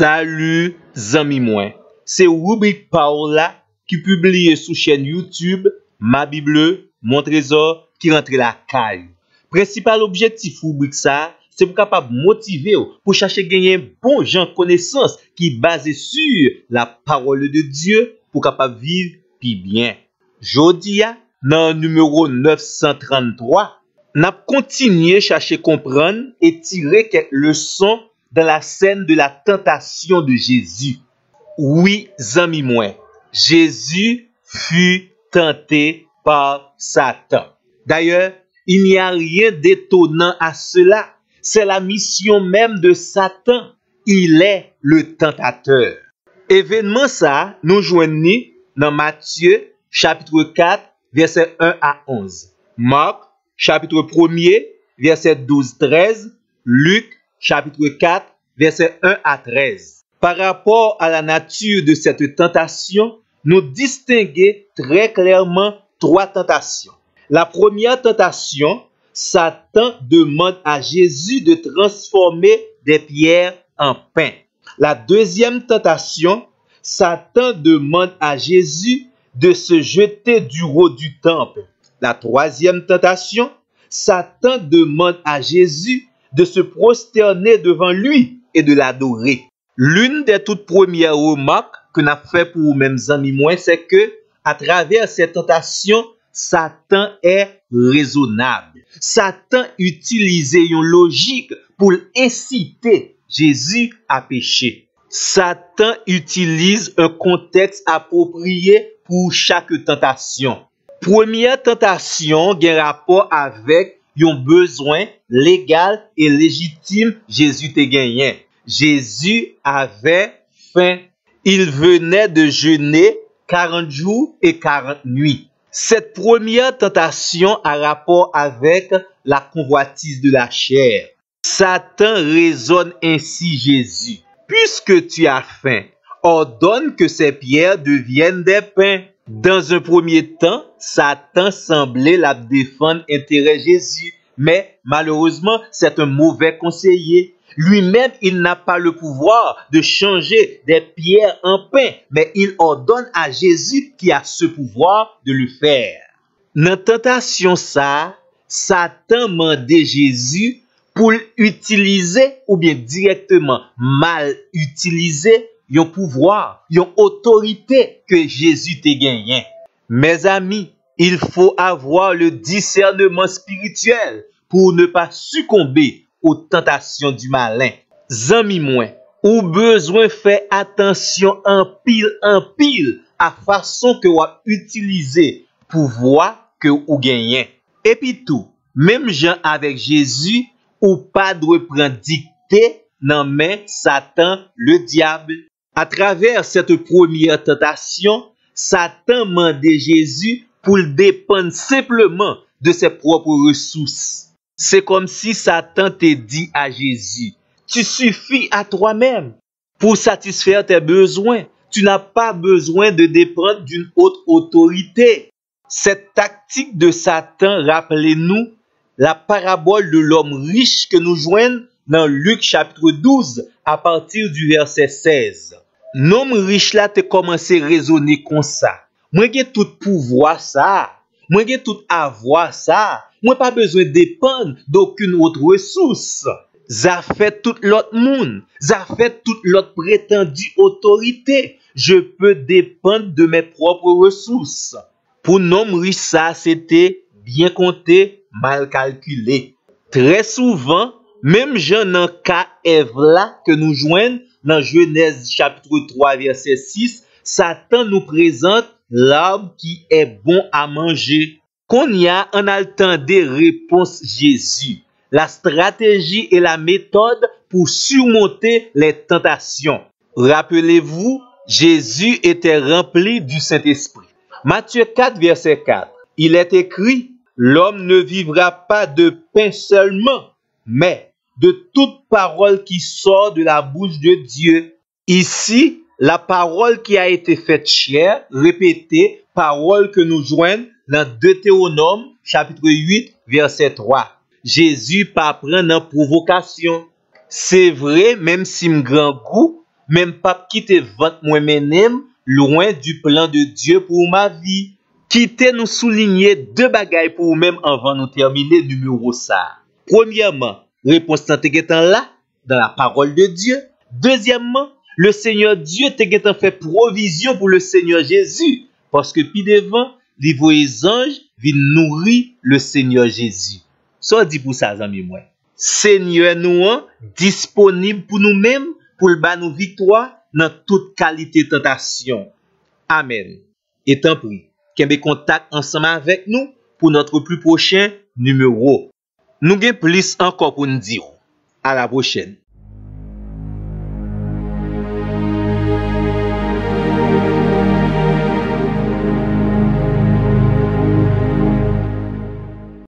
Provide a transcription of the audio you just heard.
Salut, zami moi. C'est rubrique Paola qui publie sur chaîne YouTube Ma Bible, Mon Trésor qui rentre la caille. Principal objectif rubrique ça, c'est pour capable motiver pour chercher gagner bon gens connaissance qui basé sur la parole de Dieu pour capable vivre puis bien. Jodia dans numéro 933, n'a continué chercher comprendre et tirer quelques leçons dans la scène de la tentation de Jésus. Oui, amis moi, Jésus fut tenté par Satan. D'ailleurs, il n'y a rien d'étonnant à cela. C'est la mission même de Satan. Il est le tentateur. Événement ça, nous joignons dans Matthieu, chapitre 4, verset 1 à 11. Marc, chapitre 1er, verset 12-13. Luc, chapitre 4, verset 1 à 13. Par rapport à la nature de cette tentation, nous distinguons très clairement trois tentations. La première tentation, Satan demande à Jésus de transformer des pierres en pain. La deuxième tentation, Satan demande à Jésus de se jeter du haut du temple. La troisième tentation, Satan demande à Jésus de se prosterner devant lui et de l'adorer. L'une des toutes premières remarques que nous avons fait pour nous-mêmes, amis, c'est que à travers cette tentation, Satan est raisonnable. Satan utilise une logique pour inciter Jésus à pécher. Satan utilise un contexte approprié pour chaque tentation. Première tentation a rapport avec un besoin légal et légitime Jésus te gagné. Jésus avait faim. Il venait de jeûner 40 jours et 40 nuits. Cette première tentation a rapport avec la convoitise de la chair. Satan raisonne ainsi Jésus. Puisque tu as faim, ordonne que ces pierres deviennent des pains. Dans un premier temps, Satan semblait la défendre intérêt Jésus, mais malheureusement, c'est un mauvais conseiller. Lui-même, il n'a pas le pouvoir de changer des pierres en pain, mais il ordonne à Jésus qui a ce pouvoir de le faire. Dans la tentation, Satan mandait Jésus pour utiliser ou bien directement mal utiliser un pouvoir, une autorité que Jésus t'a gagné. Mes amis, il faut avoir le discernement spirituel pour ne pas succomber aux tentations du malin. Zami moi, ou besoin faire attention en pile à façon que vous utilisez pouvoir que vous gagnez. Et puis tout, même gens avec Jésus, ou pas de prendre dictée dans main Satan le diable. À travers cette première tentation, Satan mandait Jésus pour le dépendre simplement de ses propres ressources. C'est comme si Satan te dit à Jésus, tu suffis à toi-même pour satisfaire tes besoins. Tu n'as pas besoin de dépendre d'une haute autorité. Cette tactique de Satan, rappelez-nous, la parabole de l'homme riche que nous joignons dans Luc chapitre 12 à partir du verset 16. L'homme riche là te commencé à raisonner comme ça. Moi j'ai tout pouvoir ça. Moi j'ai tout avoir ça. Moi pas besoin de dépendre d'aucune autre ressource. Ça fait tout l'autre monde. Ça fait toute l'autre prétendue autorité. Je peux dépendre de mes propres ressources. Pour l'homme riche ça c'était bien compté, mal calculé. Très souvent, même Jean dans cas Ève là que nous joignons dans Genèse chapitre 3 verset 6, Satan nous présente l'arbre qui est bon à manger. Qu'on y a en attendant réponse Jésus, la stratégie et la méthode pour surmonter les tentations. Rappelez-vous, Jésus était rempli du Saint-Esprit. Matthieu 4 verset 4. Il est écrit, l'homme ne vivra pas de pain seulement, mais de toute parole qui sort de la bouche de Dieu. Ici, la parole qui a été faite chair, répétée, parole que nous joignons dans Deutéronome, chapitre 8, verset 3. Jésus pas prendre en provocation. C'est vrai, même si me grand goût, même pas quitter vente moi-même loin du plan de Dieu pour ma vie. Quittez nous souligner deux bagailles pour même avant nous terminer numéro ça. Premièrement, réponse t'es là dans la parole de Dieu. Deuxièmement, le Seigneur Dieu t'es fait provision pour le Seigneur Jésus parce que puis devant, les voyez anges viennent nourrir le Seigneur Jésus. Ça dit pour ça amis moi. Seigneur nous disponible pour nous-mêmes pour le bas nous victoire dans toute qualité tentation. Amen. Et tant pis, qu'embé contact ensemble avec nous pour notre plus prochain numéro. Nous avons plus encore pour nous dire. À la prochaine.